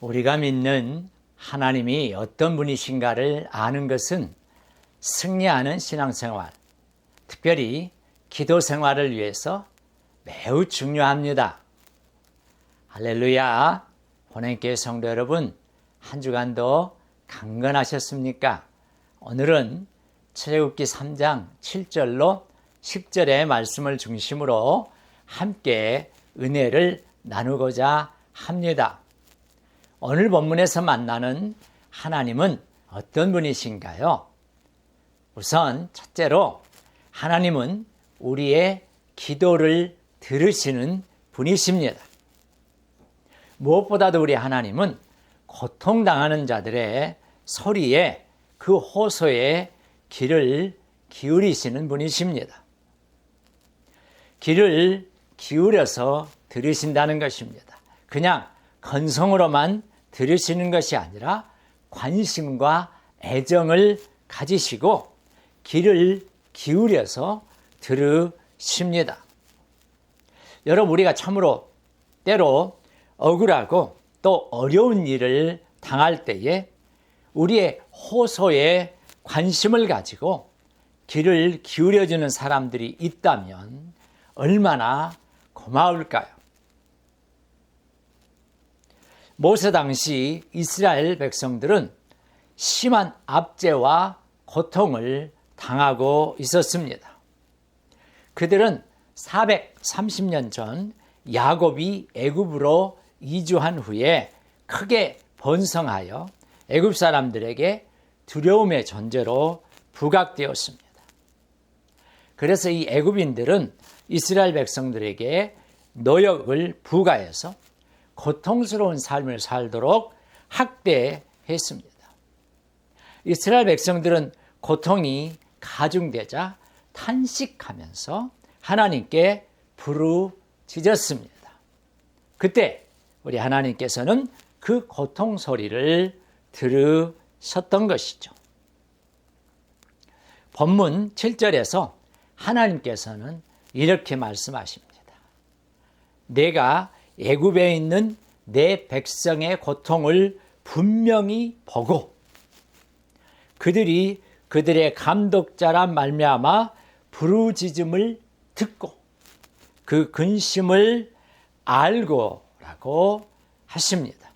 우리가 믿는 하나님이 어떤 분이신가를 아는 것은 승리하는 신앙생활, 특별히 기도 생활을 위해서 매우 중요합니다. 할렐루야! 혼행교회 성도 여러분, 한 주간도 강건하셨습니까? 오늘은 출애굽기 3장 7절로 10절의 말씀을 중심으로 함께 은혜를 나누고자 합니다. 오늘 본문에서 만나는 하나님은 어떤 분이신가요? 우선 첫째로 하나님은 우리의 기도를 들으시는 분이십니다. 무엇보다도 우리 하나님은 고통당하는 자들의 소리에 그 호소에 귀를 기울이시는 분이십니다. 귀를 기울여서 들으신다는 것입니다. 그냥 건성으로만 들으시는 것이 아니라 관심과 애정을 가지시고 귀를 기울여서 들으십니다. 여러분, 우리가 참으로 때로 억울하고 또 어려운 일을 당할 때에 우리의 호소에 관심을 가지고 귀를 기울여주는 사람들이 있다면 얼마나 고마울까요? 모세 당시 이스라엘 백성들은 심한 압제와 고통을 당하고 있었습니다. 그들은 430년 전 야곱이 애굽으로 이주한 후에 크게 번성하여 애굽 사람들에게 두려움의 존재로 부각되었습니다. 그래서 이 애굽인들은 이스라엘 백성들에게 노역을 부과해서 고통스러운 삶을 살도록 학대했습니다. 이스라엘 백성들은 고통이 가중되자 탄식하면서 하나님께 부르짖었습니다. 그때 우리 하나님께서는 그 고통 소리를 들으셨던 것이죠. 본문 7절에서 하나님께서는 이렇게 말씀하십니다. 내가 애굽에 있는 내 백성의 고통을 분명히 보고 그들이 그들의 감독자란 말미암아 부르짖음을 듣고 그 근심을 알고라고 하십니다.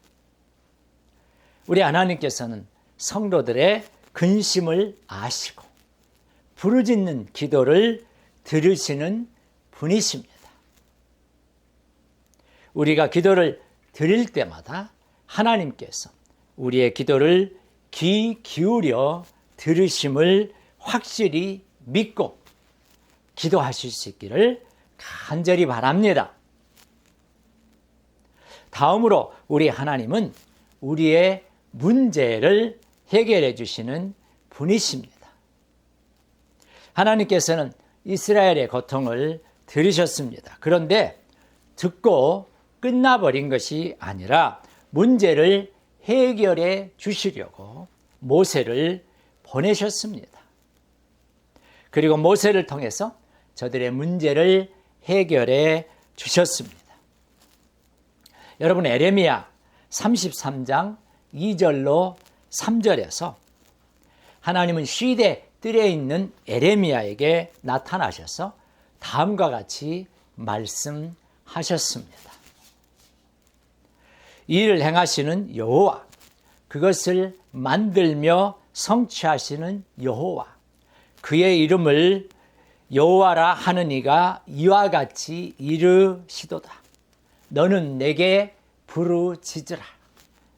우리 하나님께서는 성도들의 근심을 아시고 부르짖는 기도를 들으시는 분이십니다. 우리가 기도를 드릴 때마다 하나님께서 우리의 기도를 귀 기울여 들으심을 확실히 믿고 기도하실 수 있기를 간절히 바랍니다. 다음으로 우리 하나님은 우리의 문제를 해결해 주시는 분이십니다. 하나님께서는 이스라엘의 고통을 들으셨습니다. 그런데 듣고 끝나버린 것이 아니라 문제를 해결해 주시려고 모세를 보내셨습니다. 그리고 모세를 통해서 저들의 문제를 해결해 주셨습니다. 여러분, 에레미야 33장 2절로 3절에서 하나님은 시대 뜰에 있는 에레미야에게 나타나셔서 다음과 같이 말씀하셨습니다. 이 일을 행하시는 여호와, 그것을 만들며 성취하시는 여호와, 그의 이름을 여호와라 하는 이가 이와 같이 이르시도다. 너는 내게 부르짖으라.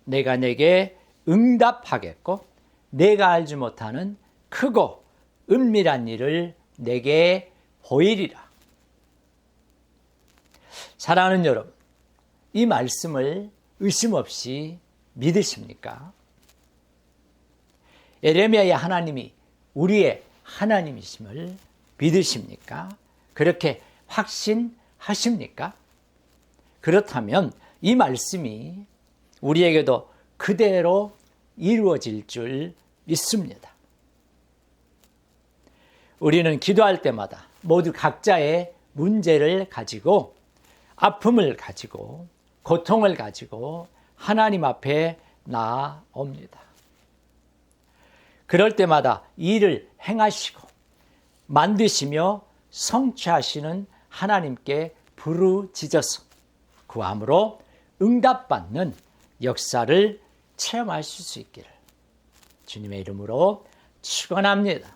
내가 내게 응답하겠고 내가 알지 못하는 크고 은밀한 일을 내게 보이리라. 사랑하는 여러분, 이 말씀을 의심 없이 믿으십니까? 에레미야의 하나님이 우리의 하나님이심을 믿으십니까? 그렇게 확신하십니까? 그렇다면 이 말씀이 우리에게도 그대로 이루어질 줄 믿습니다. 우리는 기도할 때마다 모두 각자의 문제를 가지고 아픔을 가지고 고통을 가지고 하나님 앞에 나아옵니다. 그럴 때마다 일을 행하시고 만드시며 성취하시는 하나님께 부르짖어서 구함으로 응답받는 역사를 체험하실 수 있기를 주님의 이름으로 축원합니다.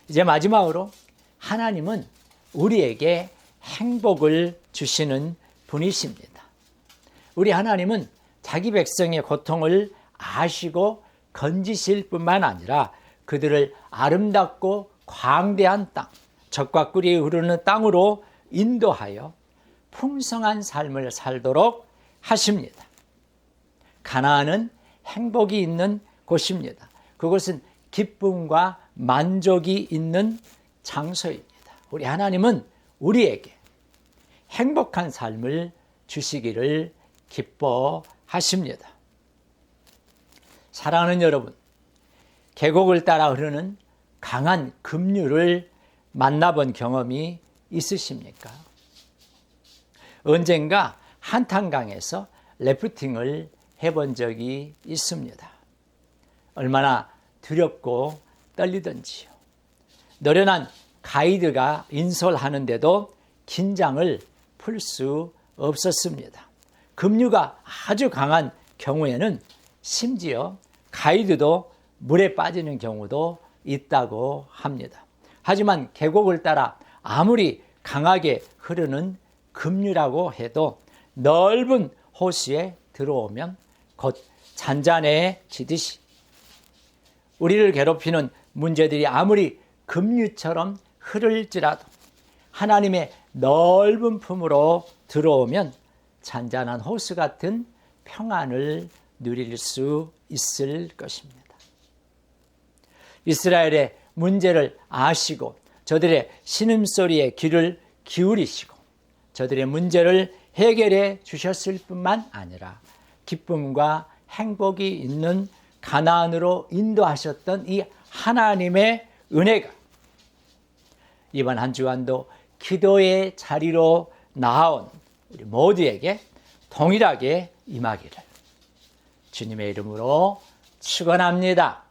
이제 마지막으로 하나님은 우리에게 행복을 주시는 분이십니다. 우리 하나님은 자기 백성의 고통을 아시고 건지실 뿐만 아니라 그들을 아름답고 광대한 땅, 젖과 꿀이 흐르는 땅으로 인도하여 풍성한 삶을 살도록 하십니다. 가나안은 행복이 있는 곳입니다. 그곳은 기쁨과 만족이 있는 장소입니다. 우리 하나님은 우리에게 행복한 삶을 주시기를 기뻐하십니다. 사랑하는 여러분, 계곡을 따라 흐르는 강한 급류를 만나본 경험이 있으십니까? 언젠가 한탄강에서 래프팅을 해본 적이 있습니다. 얼마나 두렵고 떨리던지요. 노련한 가이드가 인솔하는데도 긴장을 풀 수 없었습니다. 급류가 아주 강한 경우에는 심지어 가이드도 물에 빠지는 경우도 있다고 합니다. 하지만 계곡을 따라 아무리 강하게 흐르는 급류라고 해도 넓은 호수에 들어오면 곧 잔잔해지듯이 우리를 괴롭히는 문제들이 아무리 급류처럼 흐를지라도 하나님의 넓은 품으로 들어오면 잔잔한 호수 같은 평안을 누릴 수 있을 것입니다. 이스라엘의 문제를 아시고 저들의 신음소리에 귀를 기울이시고 저들의 문제를 해결해 주셨을 뿐만 아니라 기쁨과 행복이 있는 가나안으로 인도하셨던 이 하나님의 은혜가 이번 한 주간도 기도의 자리로 나아온 우리 모두에게 동일하게 임하기를 주님의 이름으로 축원합니다.